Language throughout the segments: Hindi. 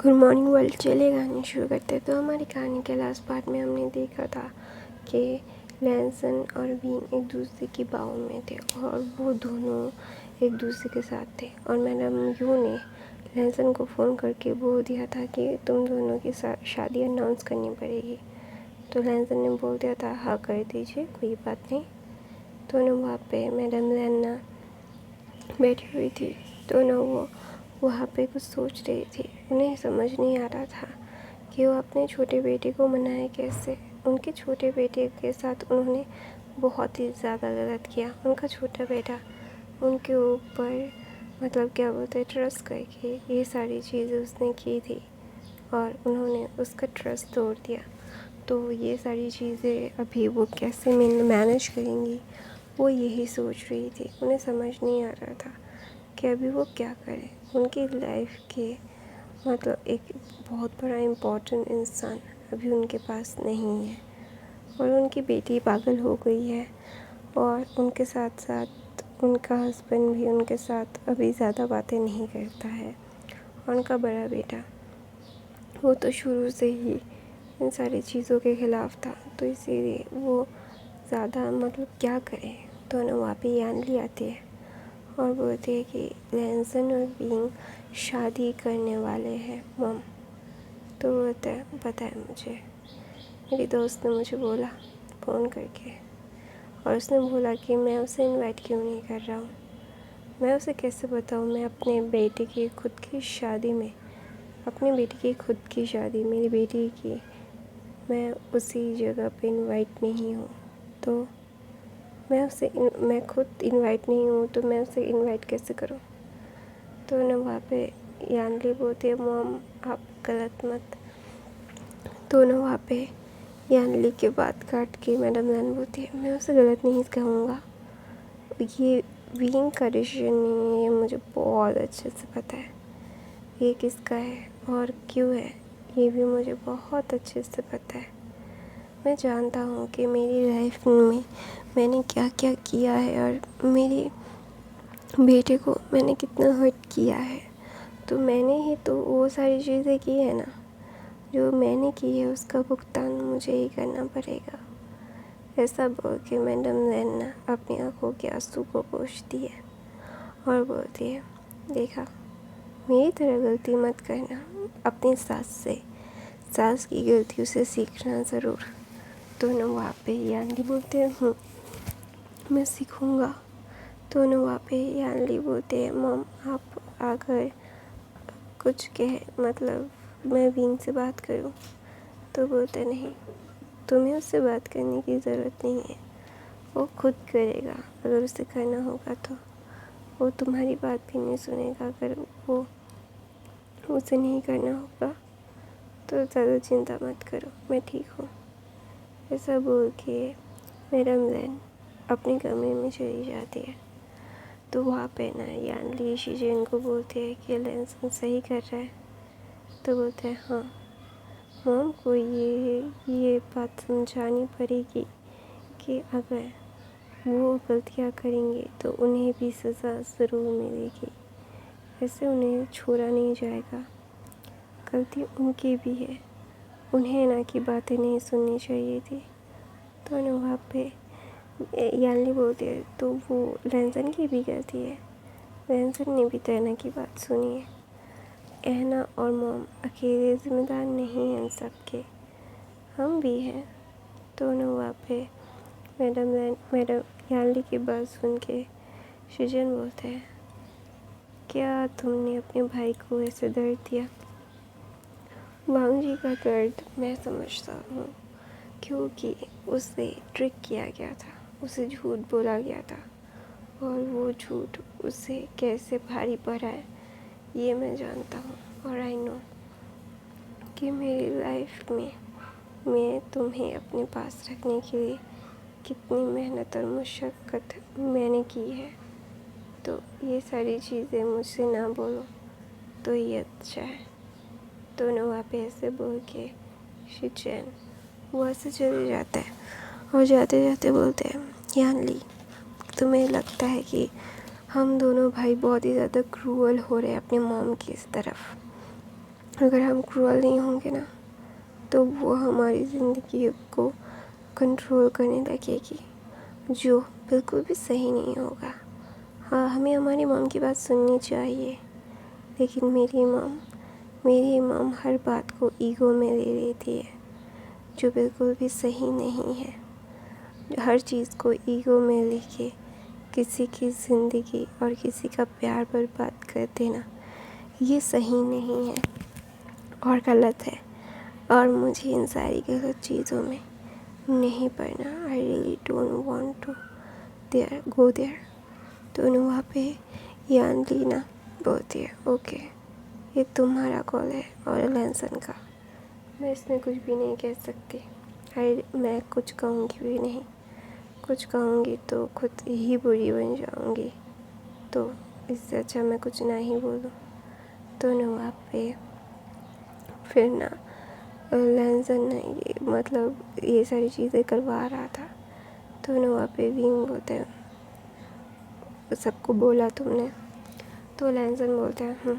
Good morning world. चलिए कहानी शुरू करते हैं। तो हमारी कहानी के लास्ट पार्ट में हमने देखा था कि लैंसन और बीन एक दूसरे की बाहों में थे और वो दोनों एक दूसरे के साथ थे। और मैडम यू ने लैंसन को फ़ोन करके बोल दिया था कि तुम दोनों की शादी अनाउंस करनी पड़ेगी। तो लैंसन ने बोल दिया था हाँ कर दीजिए, कोई बात नहीं। दोनों वहाँ पे मैडम लैना बैठी हुई थी। दोनों वो वहाँ पे कुछ सोच रही थी। उन्हें समझ नहीं आ रहा था कि वो अपने छोटे बेटे को मनाए कैसे। उनके छोटे बेटे के साथ उन्होंने बहुत ही ज़्यादा गलत किया। उनका छोटा बेटा उनके ऊपर मतलब क्या बोलते हैं ट्रस्ट करके ये सारी चीज़ें उसने की थी और उन्होंने उसका ट्रस्ट तोड़ दिया। तो ये सारी चीज़ें अभी वो कैसे मैनेज करेंगी, वो यही सोच रही थी। उन्हें समझ नहीं आ रहा था कि अभी वो क्या करें। उनकी लाइफ के मतलब एक बहुत बड़ा इम्पोर्टेंट इंसान अभी उनके पास नहीं है और उनकी बेटी पागल हो गई है और उनके साथ साथ उनका हस्बैंड भी उनके साथ अभी ज़्यादा बातें नहीं करता है। और उनका बड़ा बेटा वो तो शुरू से ही इन सारी चीज़ों के ख़िलाफ़ था, तो इसीलिए वो ज़्यादा मतलब क्या करें। दोनों वहाँ पे यानली आती है और बोलती है कि लैंसन और बीइंग शादी करने वाले हैं मम। तो बोलता है पता है मुझे, मेरी दोस्त ने मुझे बोला फ़ोन करके और उसने बोला कि मैं उसे इनवाइट क्यों नहीं कर रहा हूँ। मैं उसे कैसे बताऊँ मैं अपने बेटे की खुद की शादी में, अपनी बेटी की खुद की शादी मेरी बेटी की, मैं उसी जगह पे इनवाइट नहीं हूँ। तो मैं खुद इनवाइट नहीं हूँ तो मैं उसे इनवाइट कैसे करूँ। तो ना वहाँ पे यानली बोलती है मॉम आप गलत मत। तो ना वहाँ पे यानली के बात काट के मैडम लैन बोलती है मैं उसे गलत नहीं कहूँगा, ये बीइंग का डिसीजन नहीं है, ये मुझे बहुत अच्छे से पता है ये किसका है और क्यों है, ये भी मुझे बहुत अच्छे से पता है। मैं जानता हूँ कि मेरी लाइफ में मैंने क्या क्या किया है और मेरे बेटे को मैंने कितना हर्ट किया है। तो मैंने ही तो वो सारी चीज़ें की है ना, जो मैंने की है उसका भुगतान मुझे ही करना पड़ेगा। ऐसा बोल के मैडम लैना अपनी आंखों के आंसू को पोंछती है और बोलती है देखा मेरी तरह गलती मत करना, अपनी सास से, सास की गलतियों से सीखना ज़रूर। दोनों वहाँ पे यानली बोलते हैं मैं सीखूँगा। दोनों वहाँ पे यानली बोलते हैं मम आप अगर कुछ कहे मतलब मैं बीन से बात करूँ। तो बोलते नहीं, तुम्हें उससे बात करने की ज़रूरत नहीं है, वो खुद करेगा। अगर उसे करना होगा तो वो तुम्हारी बात भी नहीं सुनेगा। अगर वो उसे नहीं करना होगा तो ज़्यादा चिंता मत करो, मैं ठीक हूँ। ऐसा बोल के मैडम लैन अपने कमरे में चली जाती है। तो वहाँ पे ना यानली शीजेन को बोलती है कि लैंसन सही कर रहा है। तो बोलते हैं हाँ मॉम को ये बात समझानी पड़ेगी कि अगर वो गलतियाँ करेंगे तो उन्हें भी सज़ा ज़रूर मिलेगी, ऐसे उन्हें छोड़ा नहीं जाएगा। गलती उनकी भी है, उन्हें ना की बातें नहीं सुननी चाहिए थी। तो ना वहाँ पे यानली बोलती है तो वो लैंसन की भी गलती है, लैंसन ने भी तो एना की बात सुनी है। एना और मॉम अकेले ज़िम्मेदार नहीं हैं इन सब के, हम भी हैं। तो ना वहाँ पे मैडम यानली की बात सुन के शिजन बोलते हैं क्या तुमने अपने भाई को ऐसे दर्द दिया। वांग का दर्द मैं समझता हूँ क्योंकि उसे ट्रिक किया गया था, उसे झूठ बोला गया था और वो झूठ उसे कैसे भारी पड़ा है ये मैं जानता हूँ। और आई नो कि मेरी लाइफ में मैं तुम्हें अपने पास रखने के लिए कितनी मेहनत और मशक्क़त मैंने की है। तो ये सारी चीज़ें मुझसे ना बोलो तो ये अच्छा है। दोनों वहाँ पे ऐसे बोल के शिचैन वहाँ से चले जाता है और जाते जाते बोलते हैं यानली तुम्हें लगता है कि हम दोनों भाई बहुत ही ज़्यादा क्रूअल हो रहे हैं अपने मॉम की इस तरफ। अगर हम क्रूअल नहीं होंगे ना तो वो हमारी ज़िंदगी को कंट्रोल करने लगेगी, जो बिल्कुल भी सही नहीं होगा। हाँ, हमें हमारी मॉम की बात सुननी चाहिए, लेकिन मेरी मॉम हर बात को ईगो में ले लेती है, जो बिल्कुल भी सही नहीं है। हर चीज़ को ईगो में लेके किसी की ज़िंदगी और किसी का प्यार बर्बाद कर देना, ये सही नहीं है और गलत है। और मुझे इन सारी गलत चीज़ों में नहीं पड़ना। I really don't want to go there. तो वहाँ पे यानलीना बोलती है, ओके ये तुम्हारा कॉल है और लैंसन का, मैं इसमें कुछ भी नहीं कह सकती। मैं कुछ कहूँगी भी नहीं, कुछ कहूँगी तो खुद ही बुरी बन जाऊँगी, तो इससे अच्छा मैं कुछ ना ही बोलूँ। तो वहाँ पे फिर लैंसन ये मतलब ये सारी चीज़ें करवा रहा था। तो वहाँ पे विंग बोलते हैं, सबको बोला तुमने? तो लैंसन बोलता है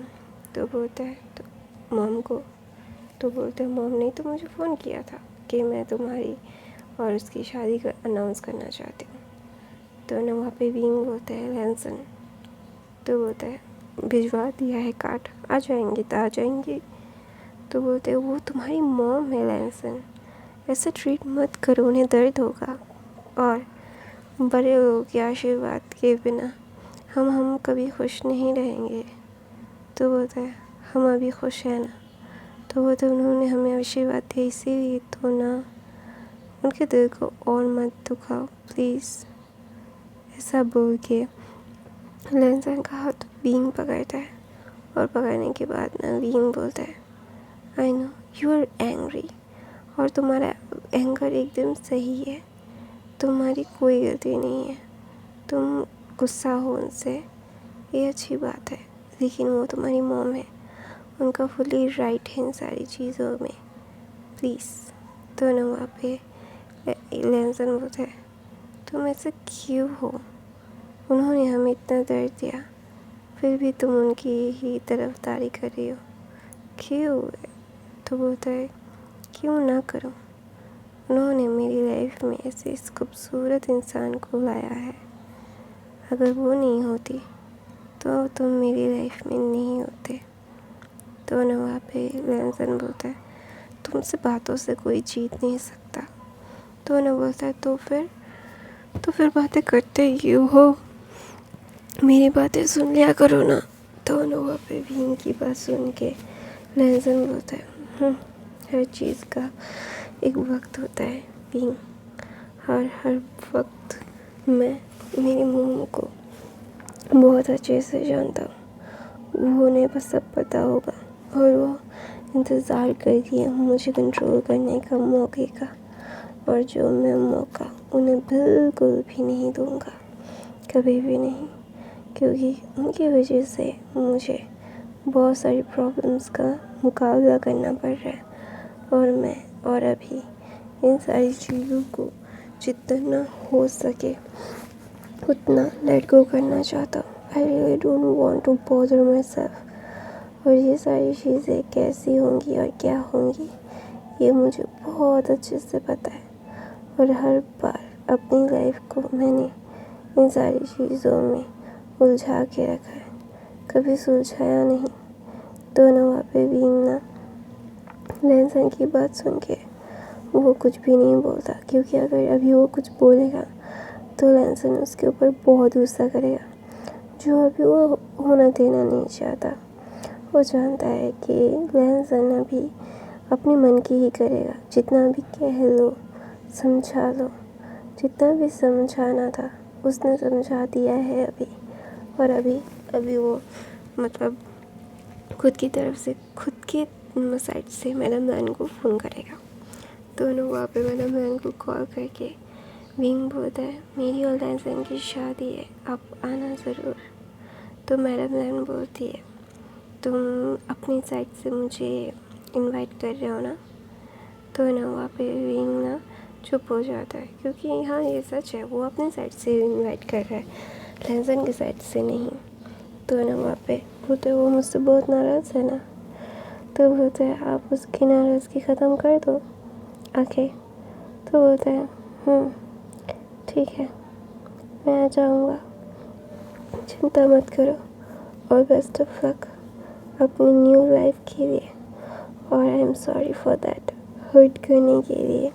तो बोलता है तो मॉम को, तो बोलते हैं मॉम ने तो मुझे फ़ोन किया था कि मैं तुम्हारी और उसकी शादी का अनाउंस करना चाहती हूँ। तो वहाँ पे विंग बोलता है लैंसन, तो बोलता है भिजवा दिया है कार्ड, आ जाएंगी तो आ जाएंगी। तो बोलते हैं वो तुम्हारी मॉम है लैंसन, ऐसे ट्रीट मत करो, उन्हें दर्द होगा, और बड़े लोगों के आशीर्वाद के बिना हम कभी खुश नहीं रहेंगे। तो बोलता है हम अभी खुश हैं ना। तो बोलते उन्होंने हमें आशीर्वाद दिया इसीलिए तो ना, उनके दिल को और मत दुखाओ प्लीज़। ऐसा बोल के लैंसन का हाथ विंग पकड़ता है, और पकड़ने के बाद विंग बोलता है I know you are angry, और तुम्हारा एंगर एकदम सही है, तुम्हारी कोई गलती नहीं है, तुम गुस्सा हो उनसे, ये अच्छी बात है, लेकिन वो तुम्हारी मॉम है, उनका फुली राइट है इन सारी चीज़ों में, प्लीज़। तो वहाँ पे लैंसन बोलता है तुम ऐसे क्यों हो, उन्होंने हमें इतना दर्द दिया, फिर भी तुम उनकी ही तरफदारी कर रही हो, क्यों? तो बोलता है क्यों ना करो, उन्होंने मेरी लाइफ में ऐसे इस खूबसूरत इंसान को लाया है, अगर वो नहीं होती तो तुम मेरी लाइफ में नहीं होते। तो वहाँ पे लैंसन बोलता है तुमसे बातों से कोई जीत नहीं सकता। तो बोलता है तो फिर बातें करते क्यों हो, मेरी बातें सुन लिया करो ना। तो वहाँ पे विंग की बात सुन के लैंसन बोलता है हर चीज़ का एक वक्त होता है विंग, हर वक्त मैं मेरी मॉम को बहुत अच्छे से जानता हूँ, उन्हें बस सब पता होगा, और वो इंतज़ार कर रही है मुझे कंट्रोल करने का मौके का, और जो मैं मौका उन्हें बिल्कुल भी नहीं दूँगा, कभी भी नहीं, क्योंकि उनकी वजह से मुझे बहुत सारी प्रॉब्लम्स का मुकाबला करना पड़ रहा है, और अभी इन सारी चीज़ों को जितना हो सके उतना लेट गो करना चाहता हूँ। I really don't want to bother myself, और ये सारी चीज़ें कैसी होंगी और क्या होंगी ये मुझे बहुत अच्छे से पता है, और हर बार अपनी लाइफ को मैंने इन सारी चीज़ों में उलझा के रखा है, कभी सुलझाया नहीं। तो वहाँ पे विंग लैंसन की बात सुन के वो कुछ भी नहीं बोलता, क्योंकि अगर अभी वो कुछ बोलेगा तो लैंसन उसके ऊपर बहुत गुस्सा करेगा, जो अभी वो होना देना नहीं चाहता। वो जानता है कि लैंसन अभी अपने मन की ही करेगा, जितना भी कह लो समझा लो, जितना भी समझाना था उसने समझा दिया है अभी, और अभी वो मतलब खुद की तरफ से खुद के साइड से मैडम लैन को फ़ोन करेगा। तो वहाँ पे मैडम लैन को कॉल करके विंग बोलता है मेरी और लैंसन की शादी है, आप आना ज़रूर। तो मैडम लैन बोलती है तुम अपनी साइड से मुझे इनवाइट कर रहे हो ना। तो वहाँ पे विंग चुप हो जाता है, क्योंकि हाँ ये सच है, वो अपनी साइड से इनवाइट कर रहा है, लैंसन की साइड से नहीं। तो वहाँ पे बोलते वो मुझसे बहुत नाराज़ है ना। तो बोलता है आप उसकी नाराज़गी ख़त्म कर दो आके। तो बोलता है ठीक है, मैं आ जाऊँगा, चिंता मत करो और बेस्ट ऑफ लक अपनी न्यू लाइफ के लिए। और I am sorry for that, hurt करने के लिए।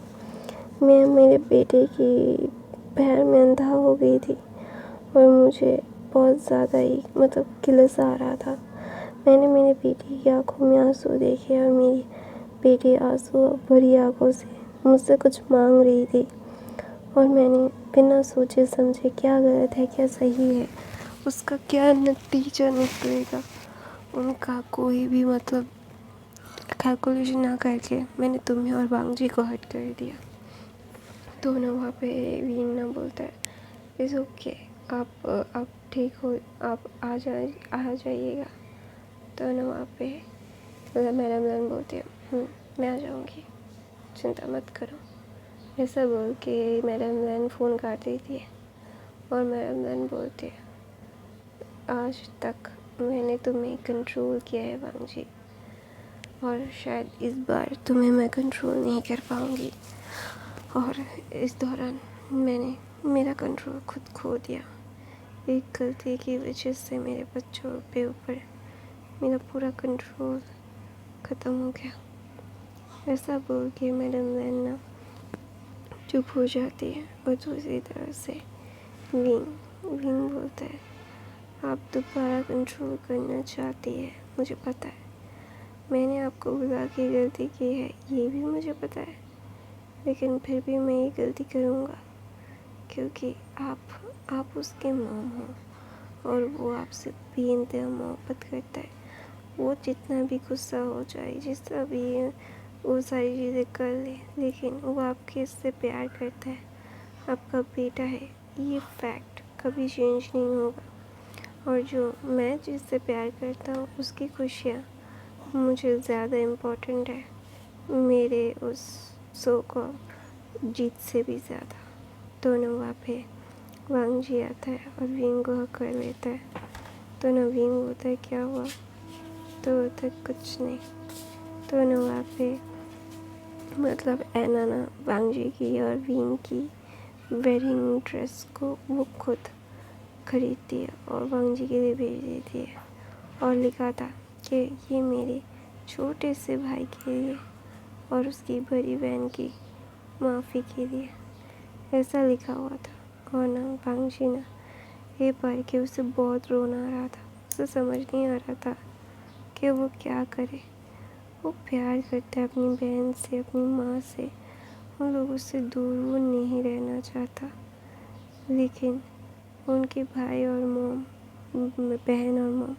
मैं मेरे बेटे की प्यार में अंधा हो गई थी और मुझे बहुत ज़्यादा ही किलस आ रहा था। मैंने मेरे बेटे की आंखों में आंसू देखे और मेरी बेटी आंसू भरी आंखों से मुझसे कुछ मांग रही थी और मैंने बिना सोचे समझे क्या गलत है क्या सही है, उसका क्या नतीजा निकलेगा, उनका कोई भी कैलकुलेशन ना करके मैंने तुम्हें और बांगजी को हर्ट कर दिया। तो ना वहाँ पे वीना बोलता है इट्स ओके, आप ठीक हो, आप आ जाइएगा। तो ना वहाँ पे मैडम लन बोलती है मैं आ जाऊँगी, चिंता मत करो। ऐसा बोल के मैडम लन फ़ोन काट देती है और मैडम लन बोलती है आज तक मैंने तुम्हें कंट्रोल किया है बांगजी, और शायद इस बार तुम्हें मैं कंट्रोल नहीं कर पाऊँगी। और इस दौरान मैंने मेरा कंट्रोल खुद खो दिया। एक गलती की वजह से मेरे बच्चों पे ऊपर मेरा पूरा कंट्रोल ख़त्म हो गया। ऐसा बोल के मैडम लैना चुप हो जाती है और दूसरी तरफ से विंग बोलता है आप दोबारा कंट्रोल करना चाहती है, मुझे पता है, मैंने आपको बुला के गलती की है ये भी मुझे पता है, लेकिन फिर भी मैं ये गलती करूँगा क्योंकि आप उसके मॉम हो और वो आपसे बेइंतहा मोहब्बत करता है। वो जितना भी गुस्सा हो जाए, जिस तरह भी वो सारी चीज़ें कर ले, लेकिन वो आपके इससे प्यार करता है, आपका बेटा है, ये फैक्ट कभी चेंज नहीं होगा। और जो मैं जिससे प्यार करता हूँ उसकी खुशियाँ मुझे ज़्यादा इम्पोर्टेंट है, मेरे उस सो को जीत से भी ज़्यादा। दोनों वहाँ पे वांगजी आता है और विंग को हक कर लेता है। तो ना विंग होता है क्या हुआ, तो होता है कुछ नहीं। तो ना वहाँ पे ऐना ना वांगजी की और विंग की वेडिंग ड्रेस को वो खुद खरीदती है और वांगजी के लिए भेज देती है और लिखा था कि ये मेरे छोटे से भाई के लिए और उसकी बड़ी बहन की माफ़ी के लिए, ऐसा लिखा हुआ था। और ना वांगजी ना ये पढ़ के उसे बहुत रोना आ रहा था, उसे समझ नहीं आ रहा था कि वो क्या करे। वो प्यार करता है अपनी बहन से, अपनी माँ से, उन लोगों से दूर वो नहीं रहना चाहता, लेकिन उनके भाई और बहन और मॉम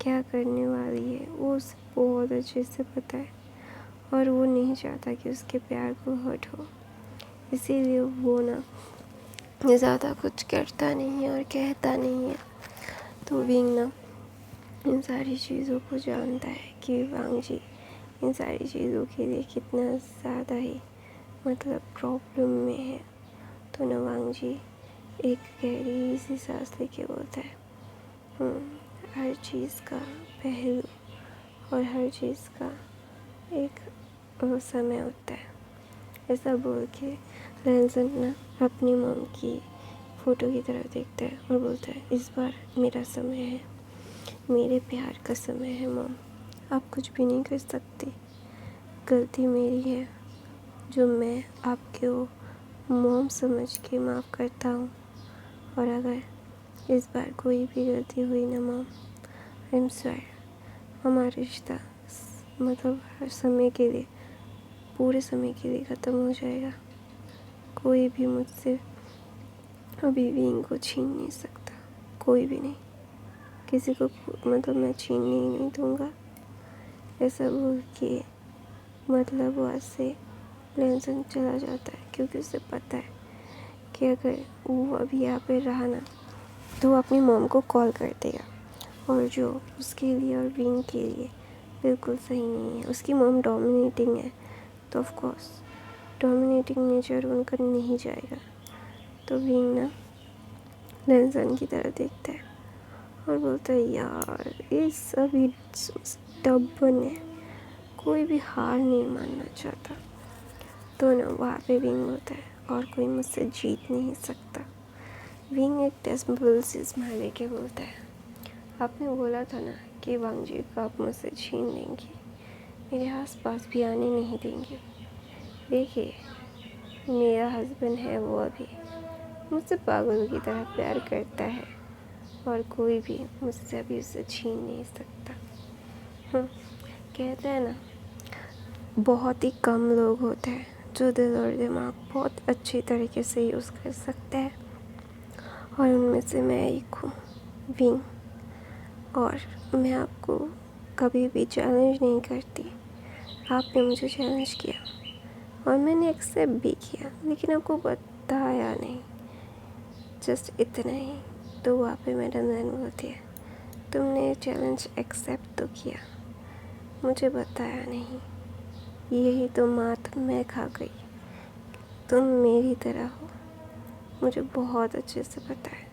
क्या करने वाली है वो उसे बहुत अच्छे से पता है और वो नहीं चाहता कि उसके प्यार को हर्ट हो, इसीलिए वो ना ज़्यादा कुछ करता नहीं है और कहता नहीं है। तो विंग ना इन सारी चीज़ों को जानता है कि वांगजी इन सारी चीज़ों के लिए कितना ज़्यादा ही प्रॉब्लम में है। तो ना वांगजी एक गहरी सी सांस लेके बोलता है हर चीज़ का पहलू और हर चीज़ का एक समय होता है। ऐसा बोल के लैनसन ना अपनी मॉम की फ़ोटो की तरफ देखता है और बोलता है इस बार मेरा समय है, मेरे प्यार का समय है मॉम, आप कुछ भी नहीं कर सकती, गलती मेरी है जो मैं आपको मॉम समझ के माफ़ करता हूँ। और अगर इस बार कोई भी गलती हुई ना मॉम, आई एम सॉरी, हमारा रिश्ता हर समय के लिए, पूरे समय के लिए ख़त्म हो जाएगा। कोई भी मुझसे अभी भी इनको छीन नहीं सकता, कोई भी नहीं, किसी को मैं छीनने ही नहीं दूँगा। ऐसा बोल के वहाँ से लैनसन चला जाता है क्योंकि उसे पता है कि अगर वो अभी यहाँ पे रहा ना तो वो अपनी मॉम को कॉल कर देगा, और जो उसके लिए और विंग के लिए बिल्कुल सही नहीं है। उसकी मॉम डोमिनेटिंग है तो ऑफ कोर्स डोमिनेटिंग नेचर उनका नहीं जाएगा। तो विंग ना लैनसन की तरह देखता है और बोलता है यार इस अभी स्टबर्न है, कोई भी हार नहीं मानना चाहता। तो ना वहाँ पे विंग होता है और कोई मुझसे जीत नहीं सकता। विंग एक टेस्टबल से स्माइल लेके बोलता है, आपने बोला था ना कि वांगजी को आप मुझसे छीन लेंगे, मेरे आसपास भी आने नहीं देंगे। देखिए, मेरा हस्बैंड है, वो अभी मुझसे पागलों की तरह प्यार करता है और कोई भी मुझसे अभी उसे छीन नहीं सकता। कहते हैं ना, बहुत ही कम लोग होते हैं जो दिल और दिमाग बहुत अच्छी तरीके से यूज़ कर सकते हैं, और उनमें से मैं एक हूँ, विंग। और मैं आपको कभी भी चैलेंज नहीं करती। आपने मुझे चैलेंज किया और मैंने एक्सेप्ट भी किया, लेकिन आपको बताया नहीं, जस्ट इतना ही। तो वहाँ पे मैडम लैन बोलती है, तुमने चैलेंज एक्सेप्ट तो किया, मुझे बताया नहीं, यही तो मात मैं खा गई। तुम मेरी तरह हो, मुझे बहुत अच्छे से पता है।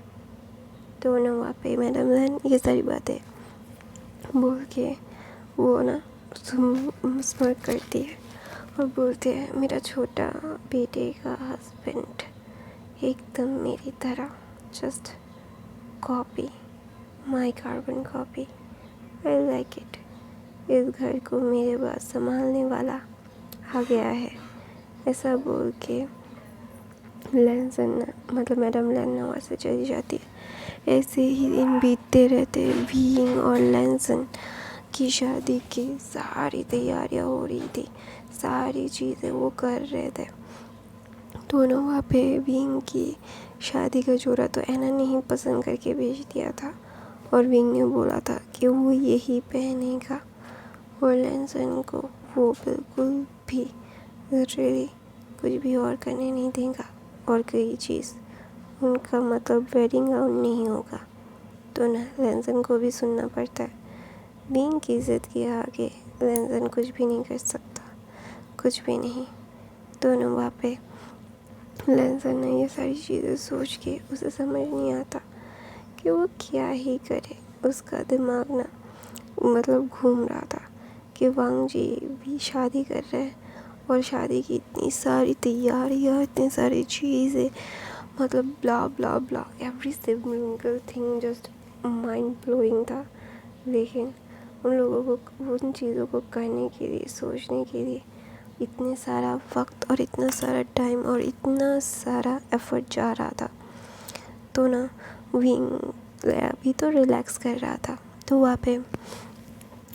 तो ना वहाँ पे मैडम लैन ये सारी बातें बोल के वो ना स्मार्ट करती है और बोलती है, मेरा छोटा बेटे का हस्बैंड एकदम मेरी तरह, just copy, my carbon copy, I like it. इस घर को मेरे बाद संभालने वाला आ गया है। ऐसा बोल के मतलब मैडम लैन वहाँ से चली जाती है। ऐसे ही दिन बीतते रहते। विंग और लैंसन की शादी की सारी तैयारियां हो रही थी, सारी चीज़ें वो कर रहे थे। दोनों वहाँ पे विंग की शादी का जोड़ा तो एना ने ही पसंद करके भेज दिया था, और विंग ने बोला था कि वो यही पहनेगा, और लैंसन को वो बिल्कुल भी लिटरली कुछ भी और करने नहीं देगा, और कोई चीज़ उनका मतलब वेडिंग गाउन नहीं होगा। तो ना लैंसन को भी सुनना पड़ता है। विंग की ज़िद के आगे लैंसन कुछ भी नहीं कर सकता, कुछ भी नहीं। तो ना वहाँ पे लैंसन ने ये सारी चीज़ें सोच के उसे समझ नहीं आता कि वो क्या ही करे। उसका दिमाग ना मतलब घूम रहा था कि वांगजी भी शादी कर रहे हैं, और शादी की इतनी सारी तैयारियाँ, इतनी सारी चीज़ें, मतलब blah blah blah, every single thing just mind blowing था। लेकिन उन लोगों को उन चीज़ों को करने के लिए, सोचने के लिए इतने सारा वक्त और इतना सारा टाइम और इतना सारा एफर्ट जा रहा था। तो ना विंग अभी तो रिलैक्स कर रहा था। तो वहाँ पे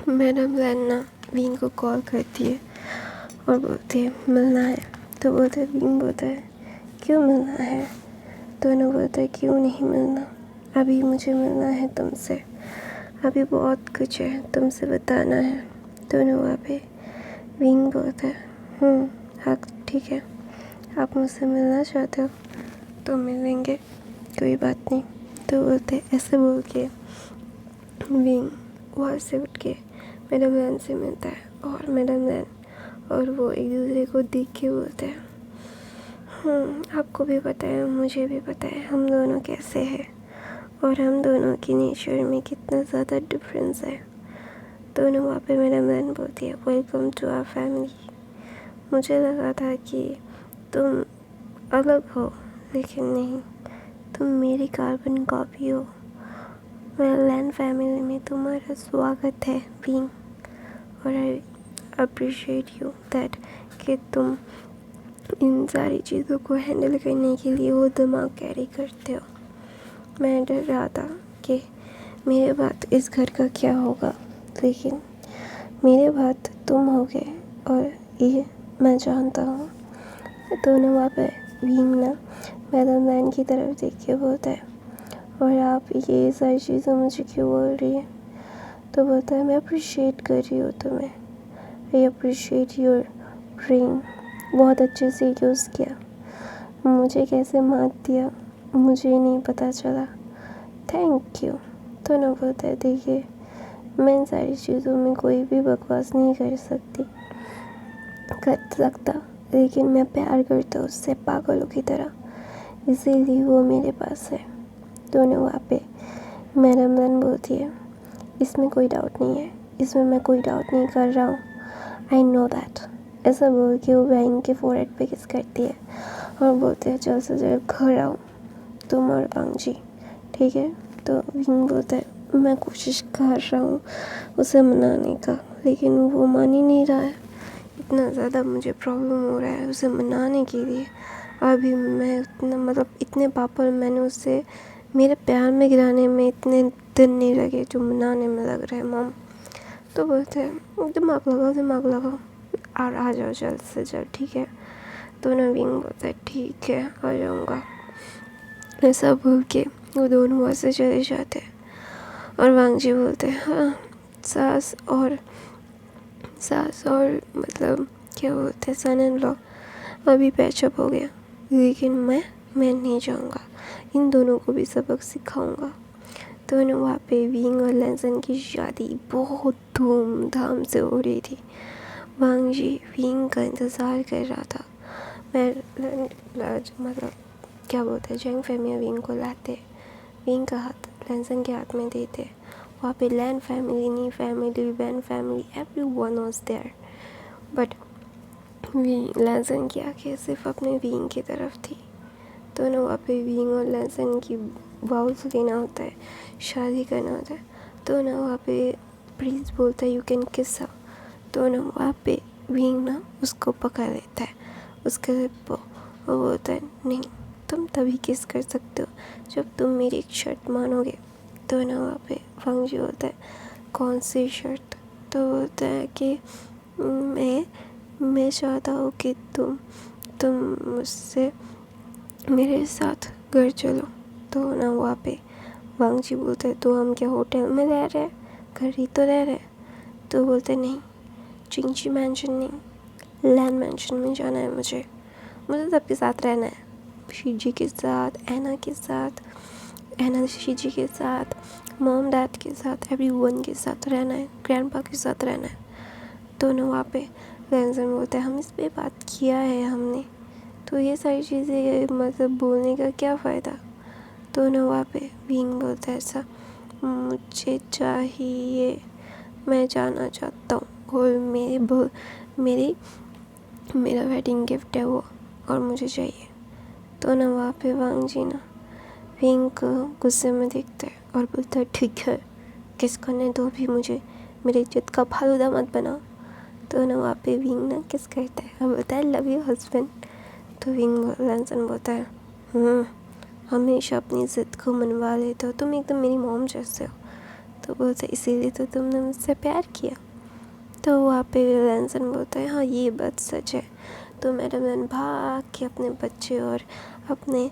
मैडम लैन ना विंग को कॉल करती है और बोलती है मिलना है। तो बोलते विंग बोलता है क्यों मिलना है? तो ना बोलता है क्यों नहीं मिलना, अभी मुझे मिलना है तुमसे, अभी बहुत कुछ है तुमसे बताना है। तो ना वहाँ पे विंग बोलता है हाँ ठीक है, आप मुझसे मिलना चाहते हो तो मिलेंगे, कोई बात नहीं। तो बोलते ऐसे बोल के विंग वहाँ से उठ के मैडम लैन से मिलता है, और मैडम लैन और वो एक दूसरे को देख के बोलते हैं आपको भी पता है, मुझे भी पता है हम दोनों कैसे हैं और हम दोनों की नेचर में कितना ज़्यादा डिफरेंस है। दोनों वहाँ पे मैडम लैन बोलती है वेलकम टू आवर फैमिली। मुझे लगा था कि तुम अलग हो, लेकिन नहीं, तुम मेरी कार्बन कॉपी हो। लैन फैमिली में तुम्हारा स्वागत है विंग, और आई अप्रिशिएट यू दैट कि तुम इन सारी चीज़ों को हैंडल करने के लिए वो दिमाग कैरी करते हो। मैं डर रहा था कि मेरे बाद इस घर का क्या होगा, लेकिन मेरे बाद तुम हो गए, और ये मैं जानता हूँ। तो ना वहाँ पे विंग ना मैडम लैन की तरफ देख के बोलता है और आप ये सारी चीज़ें मुझे क्यों बोल रही है? तो बोलता है मैं अप्रिशिएट कर रही हूँ तुम्हें, आई अप्रिशिएट योर रिंग, बहुत अच्छे से यूज़ किया, मुझे कैसे मात दिया मुझे नहीं पता चला, थैंक यू। तो ना बोलता है देखिए, मैं इन सारी चीज़ों में कोई भी बकवास नहीं कर सकता, लेकिन मैं प्यार करता हूँ उससे पागलों की तरह, इसीलिए वो मेरे पास है। दोनों वहाँ पे मैडम लैन बोलती है इसमें कोई डाउट नहीं है, इसमें मैं कोई डाउट नहीं कर रहा हूँ, आई नो दैट। ऐसा बोल के वो वांग के फोरहेड पे किस करती है और बोलते हैं जल्द से जल्द घर आओ तुम और वांग जी, ठीक है। तो विंग बोलता है मैं कोशिश कर रहा हूँ उसे मनाने का, लेकिन वो मान ही नहीं रहा है। इतना ज़्यादा मुझे प्रॉब्लम हो रहा है उसे मनाने के लिए। अभी मैं इतना मतलब इतने पापा मैंने उससे मेरे प्यार में गिराने में इतने दिन नहीं लगे जो मनाने में लग रहे हैं मॉम। तो बोलते हैं दिमाग लगाओ और आ जाओ जल्द से जल्द, ठीक है। तो नवीन बोलता है ठीक है आ जाऊँगा। ऐसा बोल के वो दोनों वहाँ से चले जाते हैं और वांग जी बोलते हैं हाँ सास और मतलब क्या बोलते हैं सन इन लॉ अभी पैचअप हो गया, लेकिन मैं नहीं जाऊँगा, इन दोनों को भी सबक सिखाऊंगा। तो ना वहाँ पे विंग और लैंसन की शादी बहुत धूमधाम से हो रही थी। वांग जी विंग का इंतज़ार कर रहा था। मतलब क्या बोलते हैं जंग फैमिली विंग को लाते, विंग का हाथ लैंसन के हाथ में देते। वहाँ पे Lan family, Nie family, Wen family, everyone was there, but Lan Zhan की आंखें सिर्फ अपने विंग की तरफ थी। तो ना वहाँ पे विंग और लैंसन की वाउस लेना होता है, शादी करना होता है। तो ना वहाँ पे प्रीस्ट बोलता है यू कैन किस हर। तो ना वहाँ पे विंग ना उसको पकड़ लेता है उसके लिप को और बोलता है नहीं तुम तभी किस कर सकते हो जब तुम मेरी एक शर्त मानोगे। तो ना वहाँ पे वांग जी बोलता है कौन सी शर्त। तो बोलता है कि मैं चाहता हूँ कि तुम मुझसे मेरे साथ घर चलो। तो ना वहाँ पे वांग जी बोलते हैं तो हम क्या होटल में रह रहे हैं, घर ही तो रह रहे हैं। तो बोलते नहीं चिंची मैंशन नहीं, लैंड मैंशन में जाना है मुझे सबके साथ रहना है, शीजी के साथ, ऐना के साथ, ऐना शीजी के साथ, मॉम डैड के साथ, एवरीवन के साथ रहना है, ग्रैंडपा के साथ रहना है। तो ना वहाँ पे लैंसन बोलता है हम इस पे बात किया है हमने, तो ये सारी चीज़ें मतलब बोलने का क्या फ़ायदा। तो ना वहाँ पे विंग बोलता है ऐसा मुझे चाहिए, मैं जाना चाहता हूँ और मेरा वेडिंग गिफ्ट है वो और मुझे चाहिए। तो ना वहाँ पे वांग जी ना विंग को गुस्से में देखता है और बोलता है ठीक है किस करने दो भी मुझे, मेरी इज्जत का फालूदा मत बनाओ। तो ना वहाँ पे विंग ना किस करता है और बोलता है लव यू हस्बैंड। तो विंग लैंसन बोलता है हमेशा अपनी ज़िद को मनवा लेते हो, तुम एकदम मेरी मॉम जैसे हो। तो बोलते इसीलिए तो तुमने मुझसे प्यार किया। तो वहाँ पे लैंसन बोलता है हाँ ये बात सच है। तो मैडम भाग के अपने बच्चे और अपने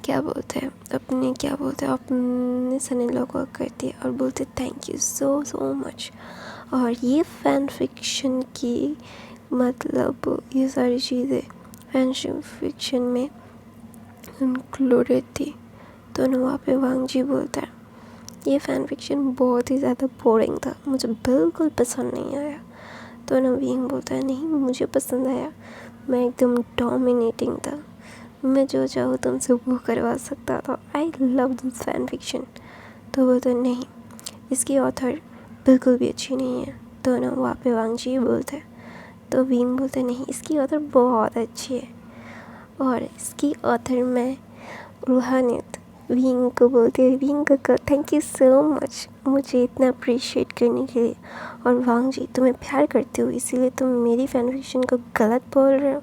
क्या बोलते हैं अपने सन इन लॉ को करती है और बोलते थैंक यू सो मच। और ये फैन फिक्शन की मतलब ये सारी चीज़ें फैन फिक्शन में इंक्लूडेड थी। तो ना वहाँ पे वांग जी बोलता है ये फ़ैन फिक्शन बहुत ही ज़्यादा बोरिंग था, मुझे बिल्कुल पसंद नहीं आया। तो ना विंग बोलता है नहीं मुझे पसंद आया, मैं एकदम डोमिनेटिंग था, मैं जो चाहूँ तुमसे वो करवा सकता था, I love this fan fiction. तो बोलता है नहीं इसकी ऑथर बिल्कुल भी अच्छी नहीं है। तो ना वहाँ पे वांग जी बोलते हैं। तो विंग बोलते नहीं इसकी ऑथर बहुत अच्छी है और इसकी ऑथर मैं रूहानियत। विंग को बोलते हैं विंग को थैंक यू सो मच मुझे इतना अप्रिशिएट करने के लिए। और वांग जी तुम्हें प्यार करते हो इसीलिए तुम मेरी फैन फिक्शन को गलत बोल रहे हो।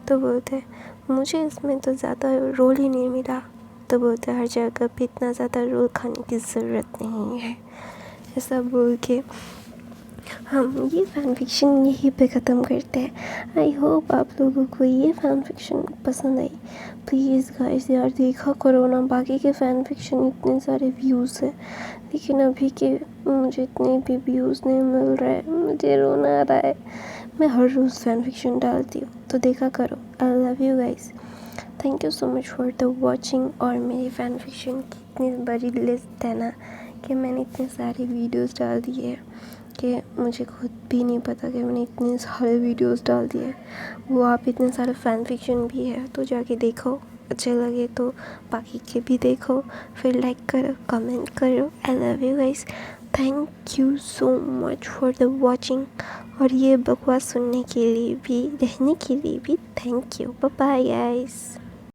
तो बोलते हैं मुझे इसमें तो ज़्यादा रोल ही नहीं मिला। तो बोलते हर जगह पे इतना ज़्यादा रोल खाने की ज़रूरत नहीं है। ऐसा बोल के हम ये फ़ैन फिक्शन यहीं पे ख़त्म करते हैं। आई होप आप लोगों को ये फ़ैन फिक्शन पसंद आई। प्लीज़ गाइस यार देखा करो ना, बाकी के फ़ैन फिक्शन इतने सारे व्यूज़ हैं लेकिन अभी के मुझे इतने भी व्यूज़ नहीं मिल रहे, मुझे रोना आ रहा है। मैं हर रोज़ फ़ैन फिक्शन डालती हूँ तो देखा करो। I love you guys, thank you so much for the watching. और मेरी फ़ैन फिक्शन की इतनी बड़ी लिस्ट है ना कि मैंने इतने सारे वीडियोस डाल दिए हैं कि मुझे खुद भी नहीं पता कि मैंने इतने सारे वीडियोस डाल दिए। वो आप इतने सारे फ़ैन फिक्शन भी है तो जाके देखो, अच्छे लगे तो बाकी के भी देखो, फिर लाइक करो, कमेंट करो। I love you guys, thank you so much for the watching, और ये बकवास सुनने के लिए भी, रहने के लिए भी thank you. Bye bye guys.